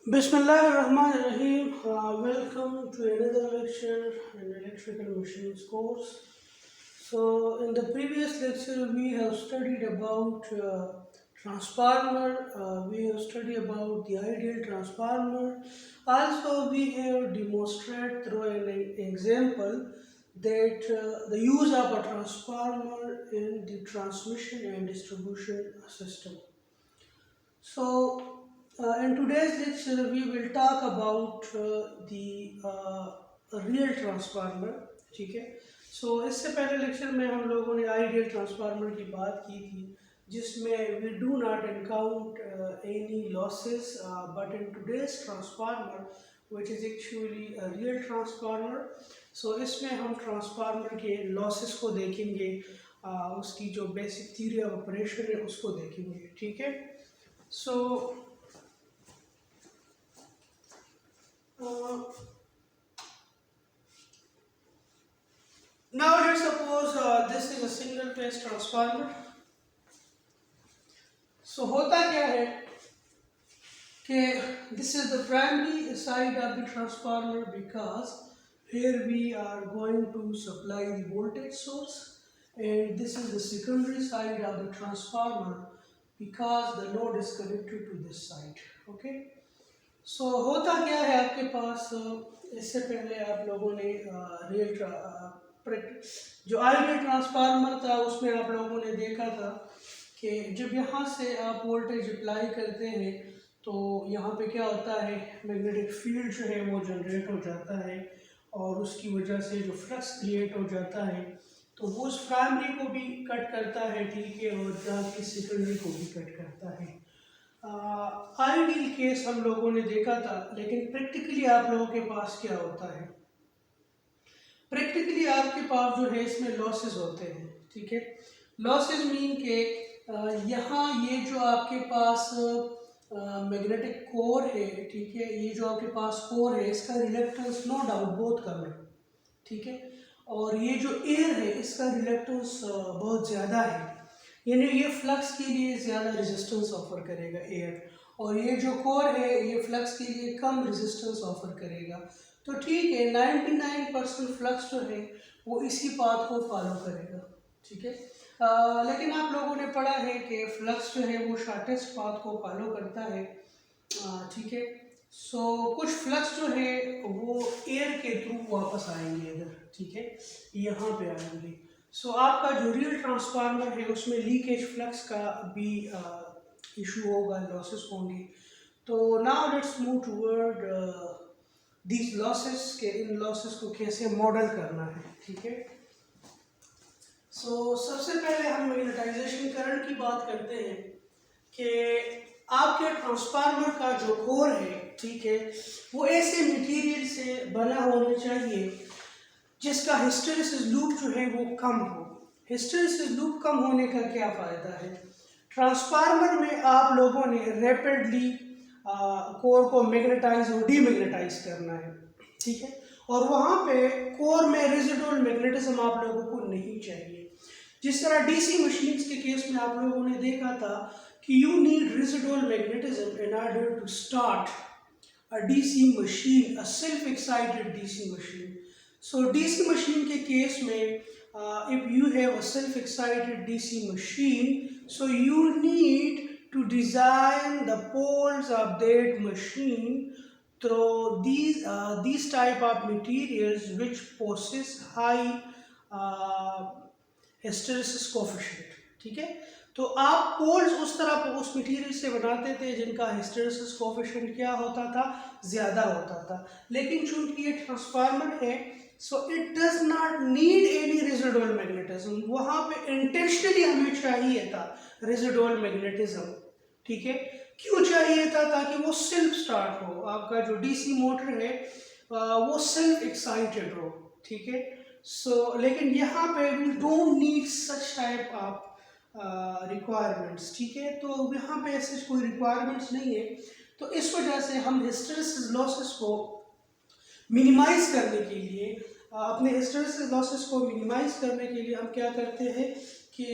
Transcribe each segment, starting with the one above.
Bismillahirrahmanirrahim. Welcome to another lecture in electrical machines course. So, in the previous lecture, we have studied about transformer. We have studied about the ideal transformer. Also, we have demonstrated through an example that the use of a transformer in the transmission and distribution system. In today's lecture, we will talk about the real transformer. ठीक है. इससे पहले lecture में हम लोगों ने ideal transformer की बात की थी, जिसमें we do not encounter any losses, but in today's transformer which is actually real transformer. इसमें हम ट्रांसफार्मर के लॉसेस को देखेंगे, उसकी जो बेसिक थ्योरी ऑफ ऑपरेशन है उसको देखेंगे. ठीक है. So now let's suppose this is a single phase transformer. So होता क्या है कि this is the primary side of the transformer, because here we are going to supply the voltage source, and this is the secondary side of the transformer because the load is connected to this side. Okay. होता क्या है आपके पास, इससे पहले आप लोगों ने जो आइडियल ट्रांसफार्मर था उसमें आप लोगों ने देखा था कि जब यहाँ से आप वोल्टेज अप्लाई करते हैं तो यहाँ पे क्या होता है, मैग्नेटिक फील्ड जो है वो जनरेट हो जाता है, और उसकी वजह से जो फ्लक्स क्रिएट हो जाता है तो वो उस प्राइमरी को भी कट करता है. ठीक है. और जाके सेकेंडरी को भी कट करता है. आइडियल केस हम लोगों ने देखा था, लेकिन प्रैक्टिकली आप लोगों के पास क्या होता है, प्रैक्टिकली आपके पास जो है इसमें लॉसेस होते हैं. ठीक है. लॉसेस मीन के यहाँ ये जो आपके पास मैग्नेटिक कोर है, ठीक है, ये जो आपके पास कोर है इसका रिलेक्टेंस नो डाउट बहुत कम है. ठीक है. और ये जो एयर है इसका रिलेक्टेंस बहुत ज़्यादा है, यानी ये फ्लक्स के लिए ज़्यादा रेजिस्टेंस ऑफर करेगा एयर, और ये जो कोर है ये फ्लक्स के लिए कम रेजिस्टेंस ऑफर करेगा. तो ठीक है, 99% फ्लक्स जो है वो इसी पाथ को फॉलो करेगा. ठीक है. लेकिन आप लोगों ने पढ़ा है कि फ्लक्स जो है वो शॉर्टेस्ट पाथ को फॉलो करता है. ठीक है. कुछ फ्लक्स जो है वो एयर के थ्रू वापस आएंगे इधर. ठीक है. यहाँ पे आएंगे. आपका जो रियल ट्रांसफार्मर है उसमें लीकेज फ्लक्स का भी इशू होगा, लॉसेस होंगे. तो now let's move toward these losses के इन लॉसेस को कैसे मॉडल करना है. ठीक है. सबसे पहले हम मैग्नेटाइजेशन करंट की बात करते हैं कि आपके ट्रांसफार्मर का जो कोर है, ठीक है, वो ऐसे मटेरियल से बना होना चाहिए जिसका हिस्टेरेसिस लूप जो है वो कम हो. हिस्टेरेसिस लूप कम होने का क्या फ़ायदा है, ट्रांसफार्मर में आप लोगों ने रैपिडली कोर को मैग्नेटाइज और डीमैग्नेटाइज करना है. ठीक है. और वहाँ पे कोर में रेजिडुअल मैग्नेटिज्म आप लोगों को नहीं चाहिए. जिस तरह डीसी मशीन्स के केस में आप लोगों ने देखा था कि you need residual magnetism in order to start a DC machine, a self excited DC machine. DC machine के केस में if you have a self-excited DC machine, so you need to design the poles of that machine through these type of materials which possess high hysteresis coefficient. ठीक है. तो आप poles उस तरह उस मटेरियल से बनाते थे जिनका हिस्टेरेसिस कोएफिशिएंट क्या होता था, ज़्यादा होता था. लेकिन चूंकि ये ट्रांसफार्मर है, it does not need any residual magnetism. वहाँ पे इंटेंशनली हमें चाहिए था रेजिडुअल मैग्नेटिज्म. ठीक है. क्यों चाहिए था, ताकि वो सेल्फ स्टार्ट हो, आपका जो डीसी मोटर है वो सेल्फ एक्साइटेड हो. ठीक है. लेकिन यहाँ पे we don't need such type of requirements. ठीक है. तो यहाँ पे ऐसे कोई रिक्वायरमेंट्स नहीं है. तो इस वजह से हम हिस्टेरेसिस लॉसेस को मिनिमाइज करने के लिए, अपने हिस्टेरेसिस लॉसेस को मिनिमाइज करने के लिए हम क्या करते हैं कि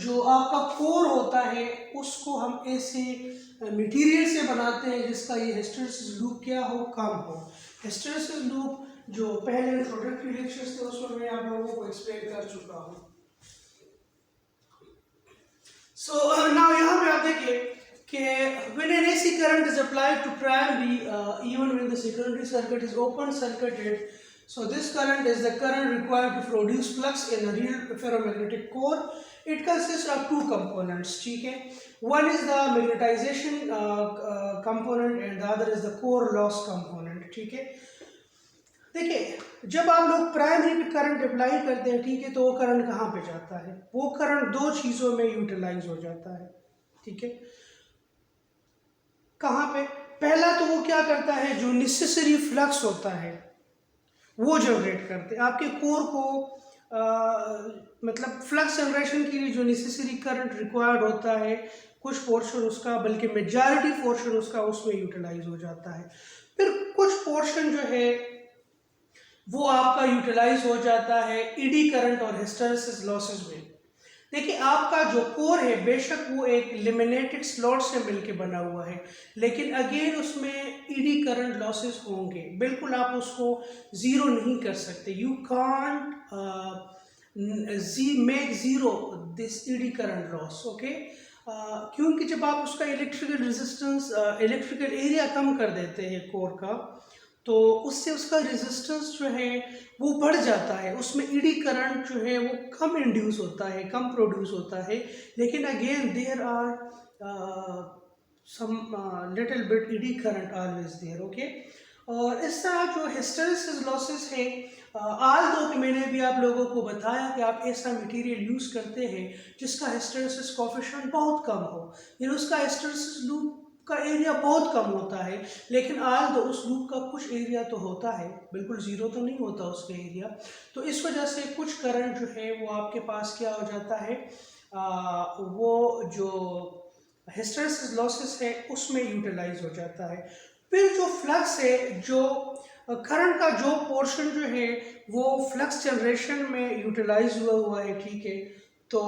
जो आपका कोर होता है उसको हम ऐसे मटेरियल से बनाते हैं जिसका ये हिस्टैरिसीस लूप क्या हो, कम हो। हिस्टैरिसीस लूप जो पहले इंट्रोडक्टरी लेक्चर्स थे उसमें मैं आप लोगों को एक्सप्लेन कर चुका हूँ। सो नाउ यहाँ पे आप देखिए कि when an AC current is applied to primary, even when the secondary circuit is open circuited, so this current is the current required to produce flux in a real ferromagnetic core. It consists of two components, ठीक है। One is the magnetization component and the other is the core loss component, ठीक है। देखिए जब आप लोग primary पे current apply करते हैं, ठीक है, तो वो करंट कहाँ पे जाता है? वो करंट दो चीज़ों में यूटिलाइज हो जाता है, ठीक है। कहाँ पे? पहला तो वो क्या करता है, जो नेसेसरी फ्लक्स होता है वो जनरेट करते हैं आपके कोर को, मतलब फ्लक्स जनरेशन के लिए जो नेसेसरी करंट रिक्वायर्ड होता है, कुछ पोर्शन उसका, बल्कि मेजॉरिटी पोर्शन उसका उसमें यूटिलाइज हो जाता है। फिर कुछ पोर्शन जो है वो आपका यूटिलाइज हो जाता है ईडी करंट और हिस्टैरिसीस लॉसेस में। देखिए आपका जो कोर है बेशक वो एक लेमिनेटेड स्लॉट से मिलके बना हुआ है, लेकिन अगेन उसमें ईडी करंट लॉसेस होंगे, बिल्कुल आप उसको ज़ीरो नहीं कर सकते। You can't make zero this eddy current loss, okay. क्योंकि जब आप उसका इलेक्ट्रिकल रेजिस्टेंस, इलेक्ट्रिकल एरिया कम कर देते हैं कोर का, तो उससे उसका रेजिस्टेंस जो है वो बढ़ जाता है, उसमें ईडी करंट जो है वो कम इंड्यूस होता है, कम प्रोड्यूस होता है, लेकिन again there are some little bit eddy current always there, okay. और इस तरह जो हिस्टैरिसीस लॉसेस है, आल दो कि मैंने भी आप लोगों को बताया कि आप ऐसा मटेरियल यूज़ करते हैं जिसका हिस्टैरिसीस कोएफिशिएंट बहुत कम हो, यानी उसका हिस्टैरिसीस लूप का एरिया बहुत कम होता है, लेकिन आल दो उस लूप का कुछ एरिया तो होता है, बिल्कुल ज़ीरो तो नहीं होता उसका एरिया। तो इस वजह से कुछ करंट जो है वो आपके पास क्या हो जाता है, वो जो हिस्टैरिसीस लॉसेस है उसमें यूटिलाइज हो जाता है। फिर जो फ्लक्स है, जो करंट का जो पोर्शन जो है वो फ्लक्स जनरेशन में यूटिलाइज हुआ है, ठीक है, तो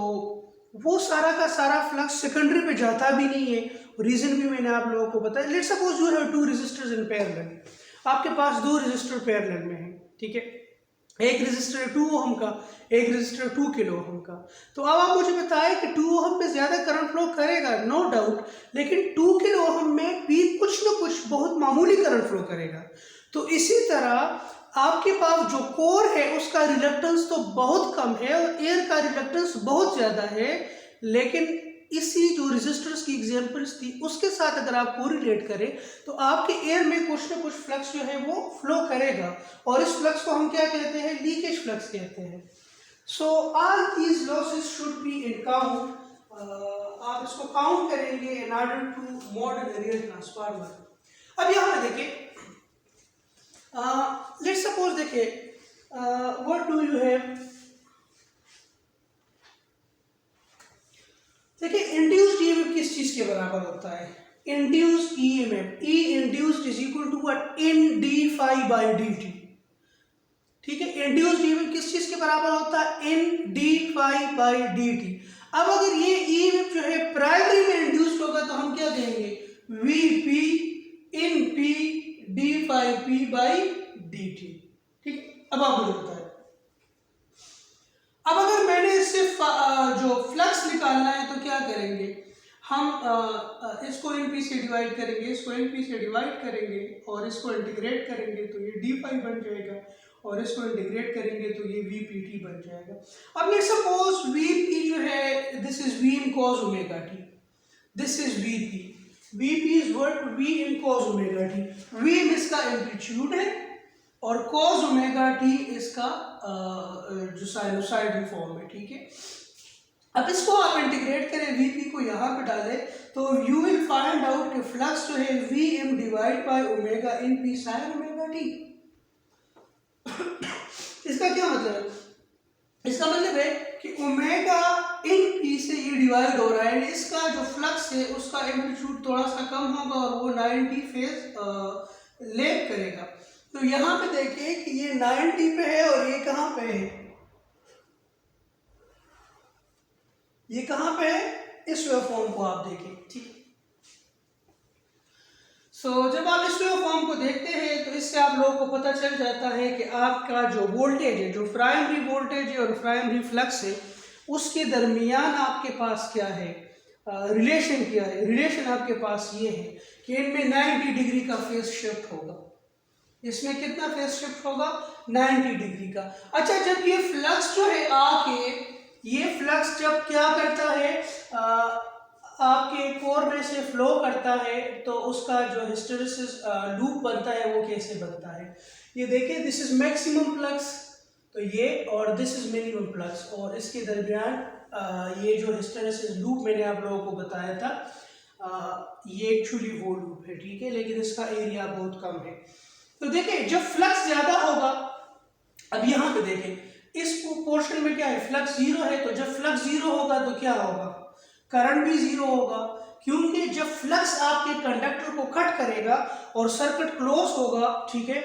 वो सारा का सारा फ्लक्स सेकेंडरी पे जाता भी नहीं है। रीजन भी मैंने आप लोगों को बताया। Let's suppose you have two resistors in parallel, आपके पास दो रेजिस्टर पैरेलल में है, ठीक है, एक रेजिस्टर 2 ओम का, एक रेजिस्टर 2 किलो ओम का। तो अब आप मुझे बताएं कि 2 ओम में ज़्यादा करंट फ्लो करेगा, नो डाउट, लेकिन 2 किलो ओम में भी कुछ ना कुछ बहुत मामूली करंट फ्लो करेगा। तो इसी तरह आपके पास जो कोर है उसका रिलक्टेंस तो बहुत कम है और एयर का रिलक्टेंस बहुत ज़्यादा है, लेकिन इसी जो रेजिस्टर्स की एग्जांपल्स थी उसके साथ अगर आप कोरिलेट करें तो आपके एयर में कुछ ना कुछ फ्लक्स जो है वो फ्लो करेगा, और इस फ्लक्स को हम क्या कहते हैं, लीकेज फ्लक्स कहते हैं। So all these losses should be in count, आप इसको काउंट करेंगे in order to model real transformer. अब यहाँ पे देखिए, लेट्स सपोज देखिए, व्हाट डू यू हैव, देखिए इंड्यूस्ड ईएमएफ किस चीज के बराबर होता है, induced EMF, E induced is equal to what, N D phi by D T, ठीक है। इंड्यूस्ड ईएमएफ किस चीज के बराबर होता है, in D phi by D t. अब अगर ये ईएमएफ जो है प्राइमरी में इंड्यूस्ड होगा तो हम क्या कहेंगे, V P N P D phi P by D T, ठीक। अब आप मुझे बताएं, अब अगर मैंने इससे जो फ्लक्स निकालना है तो क्या करेंगे हम, इसको इन पी से डिवाइड करेंगे, इसको इन पी से डिवाइड करेंगे और इसको इंटीग्रेट करेंगे तो ये डी फाई बन जाएगा, और इसको इंटीग्रेट करेंगे तो ये वी पी टी बन जाएगा। अब लेट्स सपोज वी पी जो है, this is V N cos omega T, this is V P, V P is what, V N cos omega T, V इसका एम्पलीट्यूड है और कॉस ओमेगा टी इसका जो साइनोसाइडल फॉर्म है, ठीक है। अब इसको आप इंटीग्रेट करें, वीपी को यहाँ पे डालें तो यू विल फाइंड आउट कि फ्लक्स जो है V M divide by omega N P sine omega T. इसका क्या मतलब है, इसका मतलब है कि ओमेगा इन पी से ये डिवाइड हो रहा है, इसका जो फ्लक्स है उसका एम्पलीट्यूड थोड़ा सा कम होगा और वो 90 फेज लेग करेगा। तो यहाँ पे देखिए कि ये 90 पे है और ये कहाँ पे है, ये कहाँ पे है, इस वेवफॉर्म को आप देखिए, ठीक। जब आप इस वेवफॉर्म को देखते हैं तो इससे आप लोगों को पता चल जाता है कि आपका जो वोल्टेज है, जो प्राइमरी वोल्टेज है और प्राइमरी फ्लक्स है, उसके दरमियान आपके पास क्या है, रिलेशन क्या है। रिलेशन आपके पास ये है कि इनमें 90 डिग्री का फेज शिफ्ट होगा। इसमें कितना फेज शिफ्ट होगा? 90 डिग्री का। अच्छा, जब ये फ्लक्स जो है आके, ये फ्लक्स जब क्या करता है, आपके कोर में से फ्लो करता है, तो उसका जो हिस्टेरेसिस लूप बनता है वो कैसे बनता है, ये देखिए, दिस इज मैक्सिमम फ्लक्स, तो ये, और दिस इज मिनिमम फ्लक्स, और इसके दरमियान ये जो हिस्टेरेसिस लूप मैंने आप लोगों को बताया था, ये एक्चुअली वो लूप है, ठीक है, लेकिन इसका एरिया बहुत कम है। तो देखिए, जब फ्लक्स ज्यादा होगा, अब यहाँ पे देखें इस पोर्शन में क्या है, फ्लक्स जीरो है, तो जब फ्लक्स जीरो होगा तो क्या होगा, करंट भी जीरो होगा, क्योंकि जब फ्लक्स आपके कंडक्टर को कट करेगा और सर्किट क्लोज होगा, ठीक है,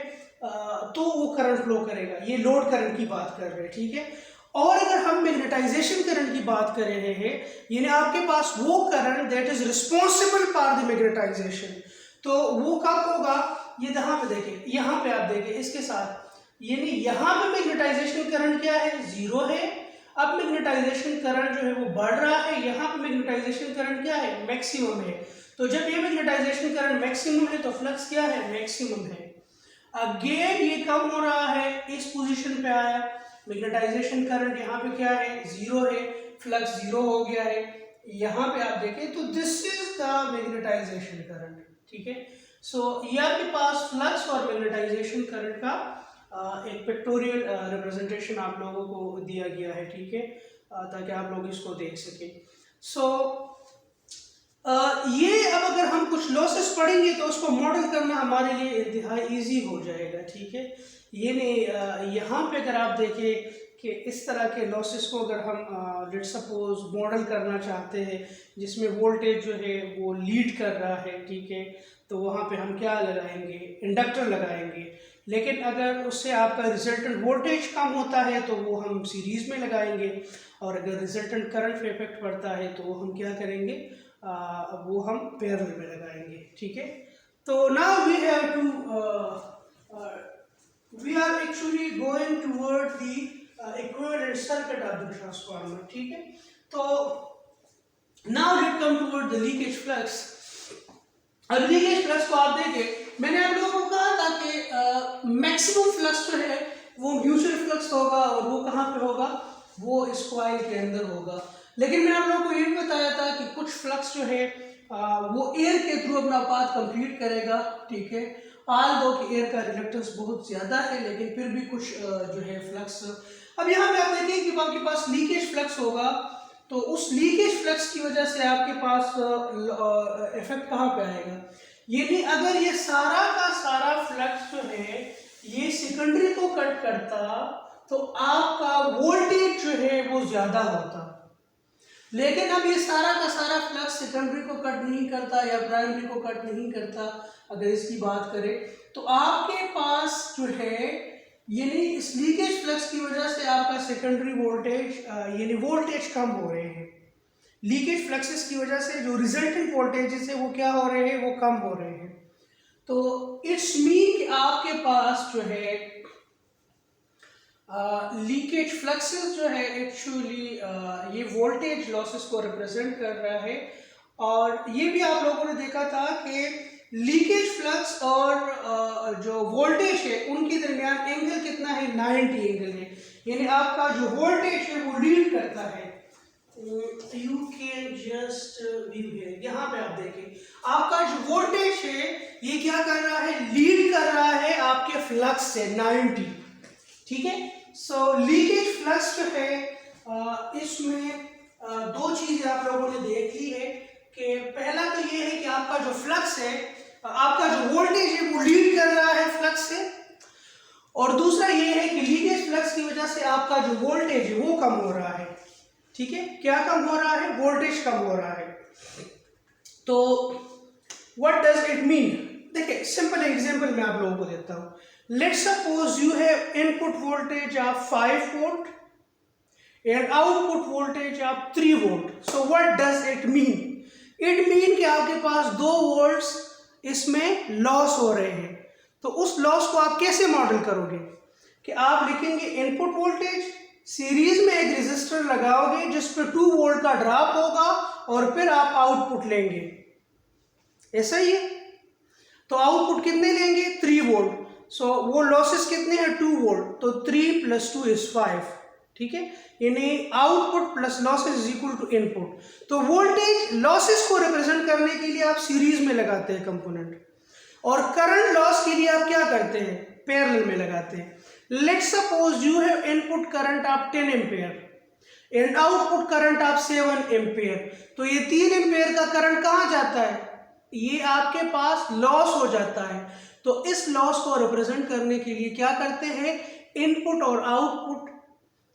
तो वो करंट फ्लो करेगा। ये लोड करंट की बात कर रहे हैं, ठीक है। और अगर हम मैग्नेटाइजेशन करंट की बात कर रहे हैं, यानी आपके पास वो current that is responsible for the magnetization, तो वो कब होगा, ये यहाँ पे देखें, यहाँ पे आप देखें इसके साथ, यानी यहाँ पे मैग्नेटाइजेशन करंट क्या है, जीरो है। अब मैग्नेटाइजेशन करंट जो है वो बढ़ रहा है, यहाँ पे मैग्नेटाइजेशन करंट क्या है, मैक्सिमम है। तो जब ये मैग्नेटाइजेशन करंट मैक्सिमम है तो फ्लक्स क्या है, मैक्सिमम है। अगेन ये कम हो रहा है, इस पोजीशन पे आया, मैग्नेटाइजेशन करंट यहाँ पे क्या है, जीरो है, फ्लक्स जीरो हो गया है। यहाँ पे आप देखें तो this is the magnetization current, ठीक है। ये आपके पास फ्लक्स और मैग्नेटाइजेशन करंट का एक पिक्टोरियल रिप्रेजेंटेशन आप लोगों को दिया गया है, ठीक है, ताकि आप लोग इसको देख सकें। ये अब अगर हम कुछ लॉसेस पढ़ेंगे तो उसको मॉडल करना हमारे लिए इंतहाई ईजी हो जाएगा, ठीक है। ये नहीं, यहाँ पे अगर आप देखें कि इस तरह के लॉसेस को अगर हम लेट्स सपोज मॉडल करना चाहते हैं जिसमें वोल्टेज जो है वो लीड कर रहा है, ठीक है, तो वहाँ पे हम क्या लगाएंगे, इंडक्टर लगाएंगे। लेकिन अगर उससे आपका रिजल्टेंट वोल्टेज कम होता है तो वो हम सीरीज में लगाएंगे, और अगर रिजल्टेंट करंट पे इफेक्ट पड़ता है तो वो हम क्या करेंगे, वो हम पैरेलल में लगाएंगे, ठीक है। तो now we have to we are actually going toward the equivalent circuit of the transformer, ठीक है। तो now let come toward the leakage flux. अब लीकेज फ्लक्स को आप देखें, मैंने आप लोगों को कहा था कि मैक्सिमम फ्लक्स जो है वो म्यूचुअल फ्लक्स होगा, और वो कहाँ पे होगा, वो इस कॉइल के अंदर होगा। लेकिन मैंने आप लोगों को ये भी बताया था कि कुछ फ्लक्स जो है वो एयर के थ्रू अपना पाथ कंप्लीट करेगा, ठीक है। ऑल दो कि एयर का रिलक्टेंस बहुत ज़्यादा है, लेकिन फिर भी कुछ जो है फ्लक्स। अब यहाँ पे आप देखिए कि आपके पास लीकेज फ्लक्स होगा, तो उस लीकेज फ्लक्स की वजह से आपके पास इफेक्ट कहाँ पे आएगा, यानी अगर ये सारा का सारा फ्लक्स जो है ये सेकेंडरी को कट करता तो आपका वोल्टेज जो है वो ज्यादा होता। लेकिन अब ये सारा का सारा फ्लक्स सेकेंडरी को कट नहीं करता या प्राइमरी को कट नहीं करता। अगर इसकी बात करें तो आपके पास जो है यानी इस लीकेज फ्लक्स की वजह से आपका सेकेंडरी वोल्टेज यानी वोल्टेज कम हो रहे हैं। लीकेज फ्लक्सेस की वजह से जो रिजल्टेंट वोल्टेजेस है वो क्या हो रहे हैं, वो कम हो रहे हैं। तो इट्स मीन कि आपके पास जो है लीकेज फ्लक्सेस जो है एक्चुअली ये वोल्टेज लॉसेस को रिप्रेजेंट कर रहा है। और ये भी आप लोगों ने देखा था कि लीकेज फ्लक्स और जो वोल्टेज है उनके दरमियान एंगल कितना है, 90 एंगल है। यानी आपका जो वोल्टेज है वो लीड करता है। You can just view here, यहाँ पे आप देखें आपका जो वोल्टेज है ये क्या कर रहा है, लीड कर रहा है आपके फ्लक्स से 90, ठीक है। सो लीकेज फ्लक्स जो है इसमें दो चीजें आप लोगों ने देख ली है कि पहला तो ये है कि आपका जो फ्लक्स है, आपका जो वोल्टेज है वो लीड कर रहा है फ्लक्स से, और दूसरा ये है कि लीकेज फ्लक्स की वजह से आपका जो वोल्टेज है वो कम हो रहा है, ठीक है। क्या कम हो रहा है, वोल्टेज कम हो रहा है। तो व्हाट डज इट मीन, देखिए सिंपल एग्जांपल मैं आप लोगों को देता हूं। Let's suppose you have input voltage of 5 volt and output voltage of 3 volt. So what does it mean, it mean कि आपके पास 2 वोल्ट्स इसमें लॉस हो रहे हैं, तो उस लॉस को आप कैसे मॉडल करोगे कि आप लिखेंगे इनपुट वोल्टेज, सीरीज में एक रेजिस्टर लगाओगे जिस पे 2 वोल्ट का ड्रॉप होगा और फिर आप आउटपुट लेंगे, ऐसा ही है। तो आउटपुट कितने लेंगे 3 वोल्ट, सो वो लॉसेस कितने हैं 2 वोल्ट, तो 3 + 2 = 5, ठीक है, यानी output plus losses is equal to input. तो वोल्टेज लॉसेस को रिप्रेजेंट करने के लिए आप सीरीज में लगाते हैं कंपोनेंट, और करंट लॉस के लिए आप क्या करते हैं पैरेलल में लगाते हैं। Let's suppose you have input current of 10 ampere and output current of 7 ampere, तो ये 3 एम्पियर का करंट कहाँ जाता है, ये आपके पास लॉस हो जाता है। तो इस लॉस को रिप्रेजेंट करने के लिए क्या करते हैं, इनपुट और आउटपुट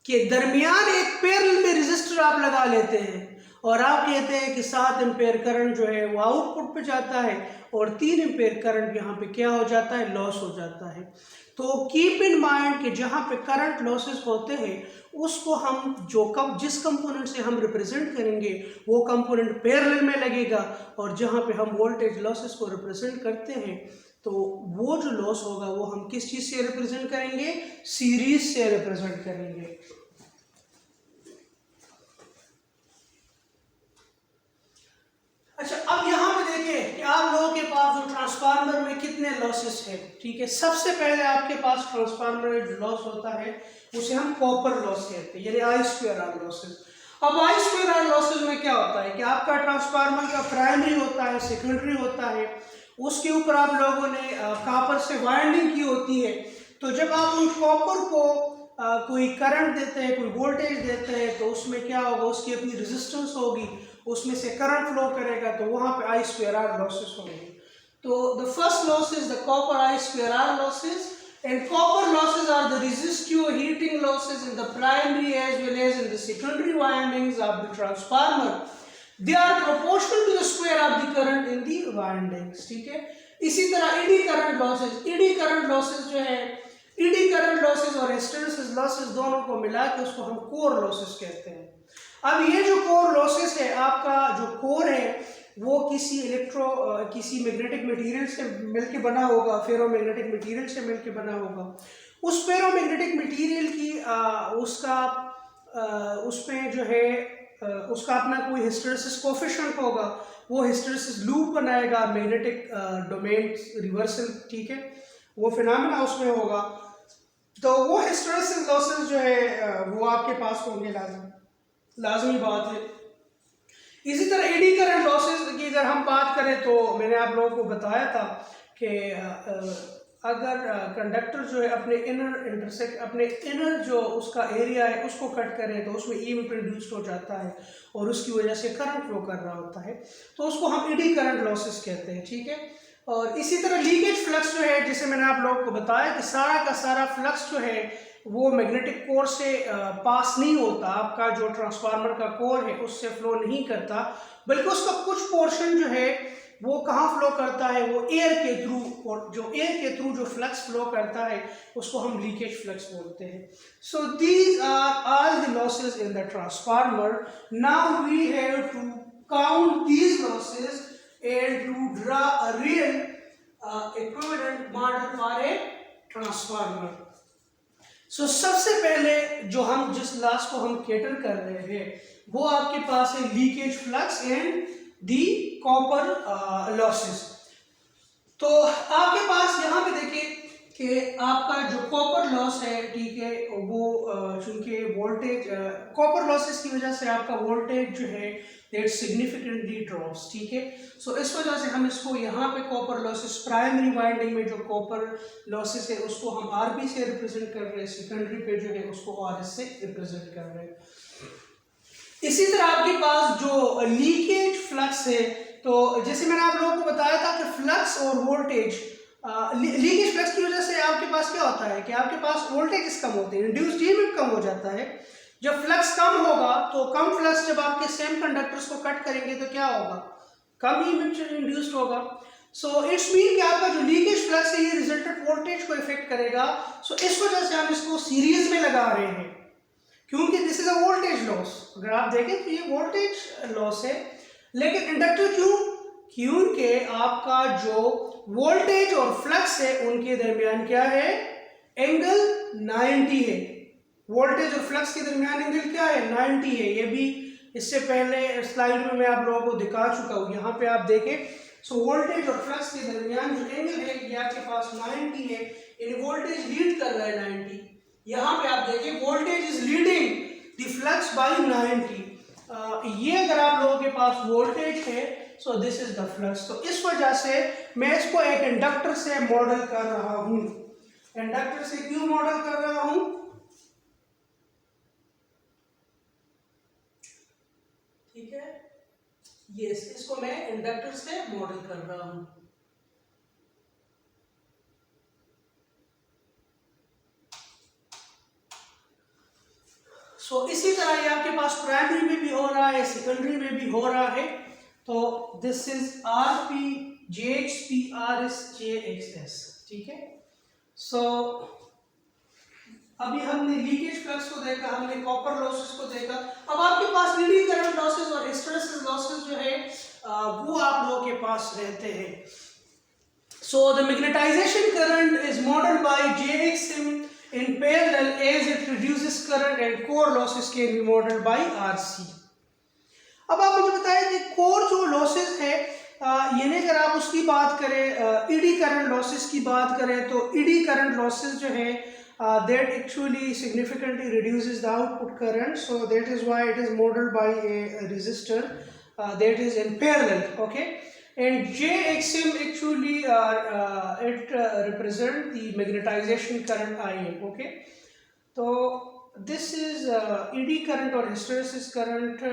के दरमियान एक पैरेलल में रेजिस्टर आप लगा लेते हैं और आप कहते हैं कि 7 एम्पियर करंट जो है वो आउटपुट पे जाता है और 3 एम्पियर करंट यहाँ पे क्या हो जाता है, लॉस हो जाता है। तो कीप इन माइंड कि जहाँ पे करंट लॉसेस होते हैं उसको हम जिस कंपोनेंट से हम रिप्रेजेंट करेंगे वो कंपोनेंट पैरेलल में लगेगा, और जहाँ पे हम वोल्टेज लॉसेस को रिप्रेजेंट करते हैं तो वो जो लॉस होगा वो हम किस चीज़ से रिप्रेजेंट करेंगे, सीरीज से रिप्रेजेंट करेंगे। अच्छा, अब यहाँ पे देखिए कि आप लोगों के पास जो ट्रांसफार्मर में कितने लॉसेस हैं, ठीक है। सबसे पहले आपके पास ट्रांसफार्मर में जो लॉस होता है उसे हम कॉपर लॉस कहते हैं, यानी I2R लॉसेस। अब I2R लॉसेस में क्या होता है कि आपका ट्रांसफार्मर का प्राइमरी होता है, सेकेंडरी होता है, उसके ऊपर आप लोगों ने कॉपर से वाइंडिंग की होती है। तो जब आप उन कॉपर को कोई करंट देते हैं, कोई वोल्टेज देते हैं, तो उसमें क्या होगा, उसकी अपनी रेजिस्टेंस होगी, उसमें से करंट फ्लो करेगा, तो वहाँ पे I2R लॉसेस होंगे। तो the first loss is the copper I2R losses, and copper losses are the resistive heating losses in the primary as well as in the secondary windings of the transformer. They are proportional to the square of the current in the windings, ठीक है। इसी तरह eddy current losses जो है, eddy current losses और hysteresis losses दोनों को मिला के उसको हम कोर लॉसेस कहते हैं। अब ये जो कोर लॉसेस है, आपका जो कोर है वो किसी मैग्नेटिक मटेरियल से मिलके बना होगा, फेरोमैग्नेटिक मटेरियल से मिलके बना होगा। उस फेरोमैग्नेटिक मटेरियल की उसमें जो है उसका अपना कोई हिस्टैरिसीस कोएफिशिएंट होगा, वो हिस्टैरिसीस लूप बनाएगा, मैग्नेटिक डोमेन रिवर्सल, ठीक है, वो फिनोमेना उसमें होगा। तो वो हिस्टैरिसीस लॉसेस जो है वो आपके पास होंगे, लाजमी बात है। इसी तरह एडी करंट लॉसेस की अगर हम बात करें तो मैंने आप लोगों को बताया था कि अगर कंडक्टर जो है अपने इनर जो उसका एरिया है उसको कट करे तो उसमें ईएमएफ प्रोड्यूस्ड हो जाता है और उसकी वजह से करंट फ्लो कर रहा होता है, तो उसको हम एडी करंट लॉसेस कहते हैं, ठीक है। और इसी तरह लीकेज फ्लक्स जो है, जिसे मैंने आप लोगों को बताया कि सारा का सारा फ्लक्स जो है वो मैग्नेटिक कोर से पास नहीं होता, आपका जो ट्रांसफार्मर का कोर है उससे फ्लो नहीं करता, बल्कि उसका कुछ पोर्शन जो है वो कहाँ फ्लो करता है, वो एयर के थ्रू, और जो एयर के थ्रू जो फ्लक्स फ्लो करता है उसको हम लीकेज फ्लक्स बोलते हैं। So these are all the losses in the transformer. Now we have to count these losses and to draw a real equivalent model for a transformer. सो सबसे पहले जिस लॉस को हम कैटर कर रहे हैं वो आपके पास है leakage flux and the copper losses. तो आपके पास यहाँ पे देखिए कि आपका जो कॉपर लॉस है, ठीक है, वो चूंकि वोल्टेज कॉपर लॉसेस की वजह से आपका वोल्टेज जो है दैट सिग्निफिकेंटली ड्रॉप्स, ठीक है। सो इस वजह से हम इसको यहाँ पे कॉपर लॉसेस, प्राइमरी वाइंडिंग में जो कॉपर लॉसेस है उसको हम आरबी से रिप्रेजेंट कर रहे हैं, सेकेंडरी पे जो है उसको आरएस से रिप्रेजेंट कर रहे हैं। इसी तरह आपके पास जो लीकेज फ्लक्स है, तो जैसे मैंने आप लोगों को बताया था कि फ्लक्स और वोल्टेज, लीकेज फ्लक्स की वजह से आपके पास क्या होता है कि आपके पास वोल्टेज कम होते हैं, इंड्यूस्ड ईएमएफ कम हो जाता है। जब फ्लक्स कम होगा तो कम फ्लक्स जब आपके सेम कंडक्टर्स को कट करेंगे तो क्या होगा, कम ईएमएफ इंड्यूस्ड होगा। सो इट्स मीन कि आपका जो लीकेज फ्लक्स है ये रिजल्टेंट वोल्टेज को इफेक्ट करेगा। सो इस वजह से हम इसको सीरीज में लगा रहे हैं, क्योंकि this is a voltage loss. अगर आप देखें तो ये वोल्टेज लॉस है, लेकिन इंडक्टर क्योंकि आपका जो वोल्टेज और फ्लक्स है उनके दरमियान क्या है, एंगल 90 है। वोल्टेज और फ्लक्स के दरमियान एंगल क्या है, 90 है। ये भी इससे पहले स्लाइड में मैं आप लोगों को दिखा चुका हूँ। यहाँ पे आप देखें, सो वोल्टेज और फ्लक्स के दरमियान जो एंगल है ये आपके पास 90 है, यानी वोल्टेज लीड कर रहा है 90। यहाँ पे आप देखें voltage is leading the flux by 90। ये अगर आप लोगों के पास वोल्टेज है, so this is the flux. तो इस वजह से मैं इसको एक इंडक्टर से मॉडल कर रहा हूँ। इंडक्टर से क्यों मॉडल कर रहा हूँ, ठीक है, ये इसको मैं इंडक्टर से मॉडल कर रहा हूँ। सो इसी तरह ये आपके पास प्राइमरी में भी हो रहा है, सेकेंडरी में भी हो रहा है। तो this is R P J x P R S J x S, ठीक है। सो अभी हमने लीकेज फ्लक्स को देखा, हमने कॉपर लॉसेस को देखा। अब आपके पास लीडिंग करंट लॉसेस और हिस्टैरिसीस लॉसेस जो है वो आप लोगों के पास रहते हैं। So the magnetization current is modelled by JXM in parallel as it reduces current and core losses can be modeled by RC। अब आप मुझे बताएं कि कोर जो लॉसेस है, यानी अगर आप उसकी बात करें, ईडी करंट लॉसेस की बात करें, तो ईडी करंट लॉसेस जो है that actually significantly reduces the output current, so that is why it is modeled by a resistor that is in parallel, okay। And JXM actually it represent the magnetization current IM, okay। तो this is ED current और hysteresis current,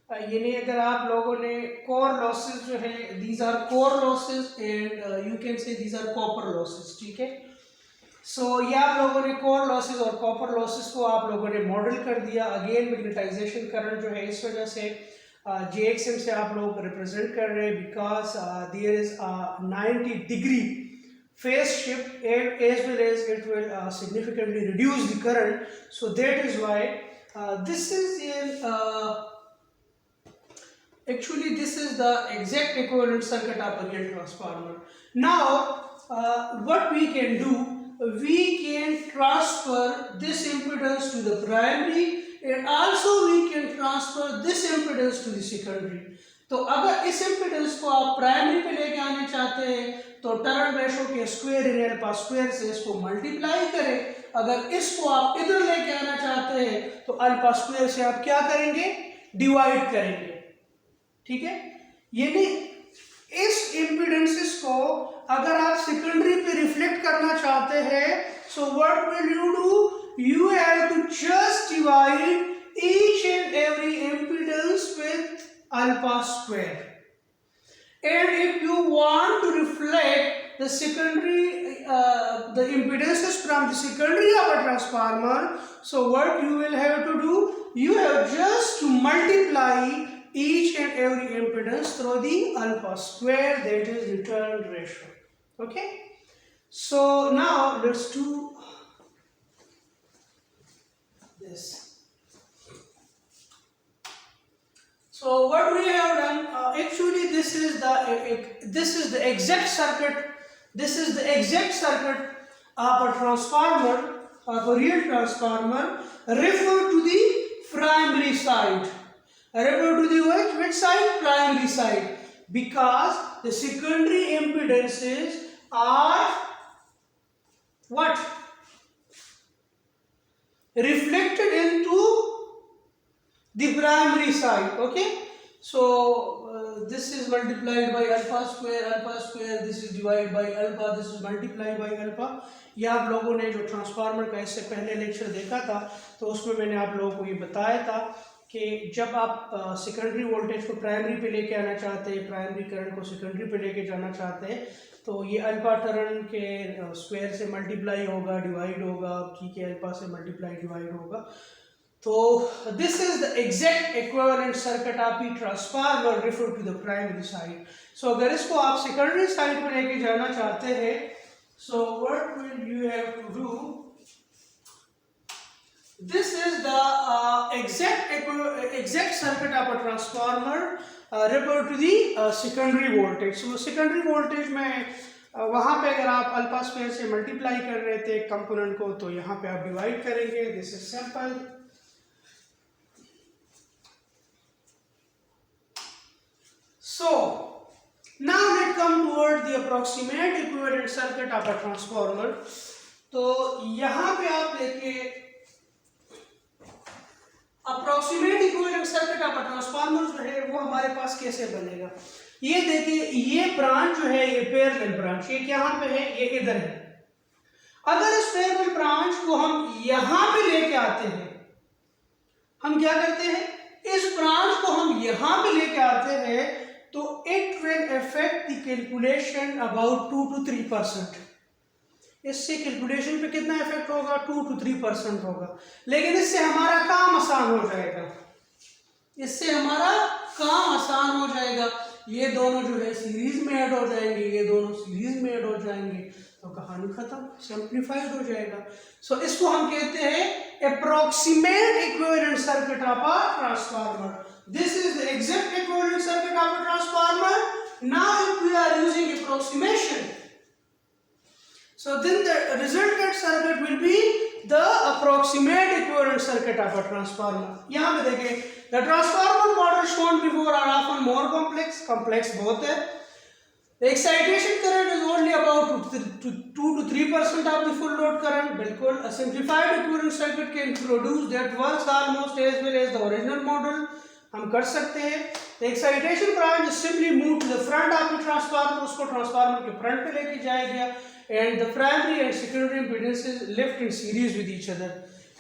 यानी अगर आप लोगों ने core losses जो है, these are core losses and you can say these are copper losses, ठीक है। सो ये आप लोगों ने कोर लॉसेस और कॉपर लॉसेस को आप लोगों ने मॉडल कर दिया। अगेन मैग्नेटाइजेशन करंट जो है इस वजह से JXM से आप लोग रिप्रेजेंट कर रहे हैं, because there is 90 degree phase shift and as well as it will significantly reduce the current, so that is why this is in actually this is the exact equivalent circuit of a real transformer. Now what we can do, we can transfer this impedance to the primary and also we can transfer this impedance to the secondary। तो अगर इस impedance को आप primary पे लेके आने चाहते हैं तो टर्न रेशो के स्क्वायर इन अल्फा स्क्वायर से इसको मल्टीप्लाई करें। अगर इसको आप इधर लेके आना चाहते हैं तो अल्फा स्क्वायर से आप क्या करेंगे, डिवाइड करेंगे, ठीक है। यानी इस इम्पीडेंसेस को अगर आप सेकेंडरी पे रिफ्लेक्ट करना चाहते हैं, so what will you do, you have to just divide each and every impedance with alpha square. And if you want to reflect the secondary, the impedances from the secondary of a transformer, so what you will have to do, you have just to multiply each and every impedance through the alpha square, that is return ratio, okay। So now let's do this। So what we have done, actually this is the exact circuit, this is the exact circuit of a transformer, of a real transformer, refer to the primary side, refer to the which side, primary side, because the secondary impedances are what, reflected into the primary side, okay। So this is multiplied by alpha square, this is divided by alpha, this is multiplied by alpha। ये आप लोगों ने जो transformer का इससे पहले lecture देखा था तो उसमें मैंने आप लोगों को ये बताया था कि जब आप सेकेंडरी वोल्टेज को प्राइमरी पे लेके आना चाहते हैं, प्राइमरी करंट को सेकेंडरी पे लेके जाना चाहते हैं, तो ये अल्फा टर्न के स्क्वायर से मल्टीप्लाई होगा, डिवाइड होगा, ठीक है, अल्फा से मल्टीप्लाई डिवाइड होगा। तो this is the exact equivalent circuit of the transformer refer to the primary side. So अगर इसको आप सेकेंडरी साइड पे लेके जाना चाहते हैं, so what will you have to do, This is the exact circuit of a transformer referred to the secondary voltage. So secondary voltage में वहाँ पे अगर आप अल्फा स्क्वायर से मल्टीप्लाई कर रहे थे कंपोनेंट को, तो यहाँ पे आप डिवाइड करेंगे. This is simple. So now let's come toward the approximate equivalent circuit of a transformer. तो यहाँ पे आप देखिए approximate equivalent circuit of transformer जो है वो हमारे पास कैसे बनेगा. ये देखिए, ये ब्रांच जो है ये पैरेलल ब्रांच, ये यहाँ पे है, ये इधर है. अगर इस पैरेलल ब्रांच को हम यहाँ पे लेके आते हैं, हम क्या करते हैं, इस ब्रांच को हम यहाँ पे लेके आते हैं, तो it will affect the calculation about 2 to 3%. इससे कैलकुलेशन पे कितना इफेक्ट होगा, 2 to 3% होगा. लेकिन इससे हमारा काम आसान हो जाएगा, इससे हमारा काम आसान हो जाएगा. ये दोनों जो है सीरीज में ऐड हो जाएंगे, ये दोनों सीरीज में ऐड हो जाएंगे, तो कहानी खत्म, सिंप्लीफाइड हो जाएगा. सो इसको हम कहते हैं approximate equivalent circuit of a transformer. This is the exact equivalent circuit of a transformer. Now if we are using approximation, so then the resultant circuit will be the approximate equivalent circuit of a transformer. यहाँ पे देखें, the transformer model shown before are often more complex बहुत है. The excitation current is only about 2 to 3% of the full load current. बिल्कुल. A simplified equivalent circuit can produce that works almost as well as the original model. हम कर सकते हैं. The excitation branch is simply moved to the front of the transformer. उसको transformer के front पे लेके जाएगा. And the primary and secondary impedances left in series with each other.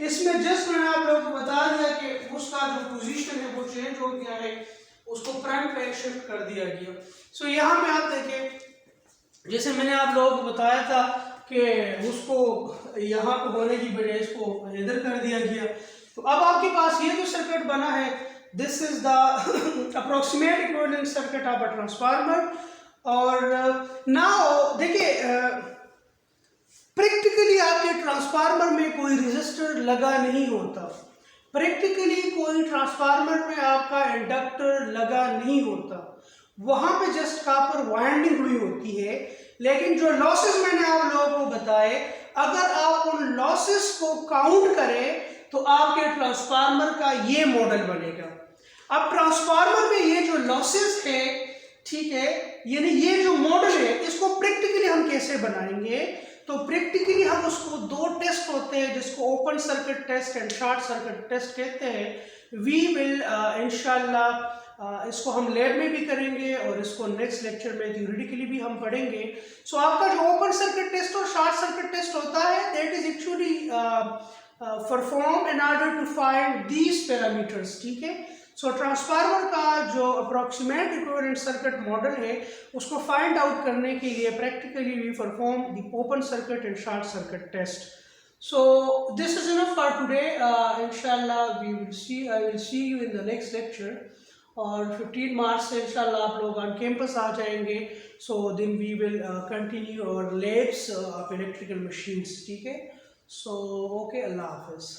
इसमें जस्ट मैंने आप लोगों को बता दिया कि उसका जो पोजीशन है वो चेंज हो गया है, उसको फ्रंट पे शिफ्ट कर दिया गया. सो यहाँ पे आप देखें, जैसे मैंने आप लोगों को बताया था कि उसको यहाँ पे होने की बजाय इसको इधर कर दिया गया. तो अब आपके पास ये जो सर्किट बना है, this is the approximate equivalent circuit of a transformer. और नाउ देखिए, प्रैक्टिकली आपके ट्रांसफार्मर में कोई रेजिस्टर लगा नहीं होता, प्रैक्टिकली कोई ट्रांसफार्मर में आपका इंडक्टर लगा नहीं होता, वहां पे जस्ट कॉपर वाइंडिंग हुई होती है. लेकिन जो लॉसेस मैंने आप लोगों को बताए, अगर आप उन लॉसेस को काउंट करें तो आपके ट्रांसफार्मर का ये मॉडल बनेगा. अब ट्रांसफार्मर में ये जो लॉसेस है, ठीक है, यानी ये जो मॉडल है, इसको प्रैक्टिकली हम कैसे बनाएंगे. तो प्रैक्टिकली हम उसको दो टेस्ट होते हैं जिसको open circuit test and short circuit test कहते हैं. वी विल इंशाल्लाह इसको हम लैब में भी करेंगे और इसको नेक्स्ट लेक्चर में थ्योरेटिकली भी हम पढ़ेंगे. सो आपका जो ओपन सर्किट टेस्ट और शॉर्ट सर्किट टेस्ट होता है, that is actually perform in order to find these parameters. ठीक है. सो ट्रांसफार्मर का जो अप्रोक्सीमेट इक्विवेलेंट सर्किट मॉडल है, उसको फाइंड आउट करने के लिए practically we perform the open circuit and short circuit test. So this is enough for today. इंशाल्लाह we will see, I will see you in the next lecture. और 15 मार्च से इंशाल्लाह आप लोग ऑन कैंपस आ जाएंगे. So then we will continue our labs of electrical machines. ठीक है. सो ओके, अल्लाह हाफिज़.